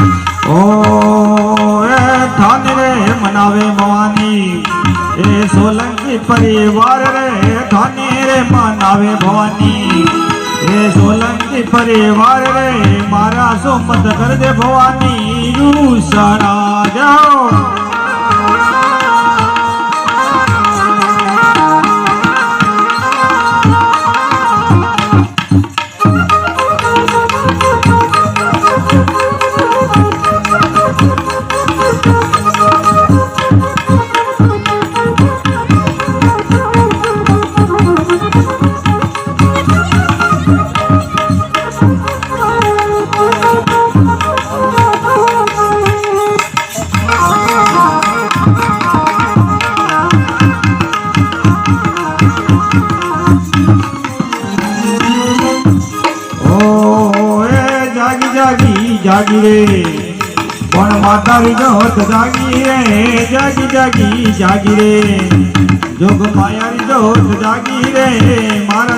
ओ ए ठान रे मनावे भवानी ए सोलंकी परिवार रे ठाने रे मनावे भवानी ए सोलंकी परिवार रे मारा सोमत कर दे भवानी रूसना जाओ जागी रे पण माता री जोत जागी रे जागी जागी जागी रे जोग माया री जोत जागी रे मारा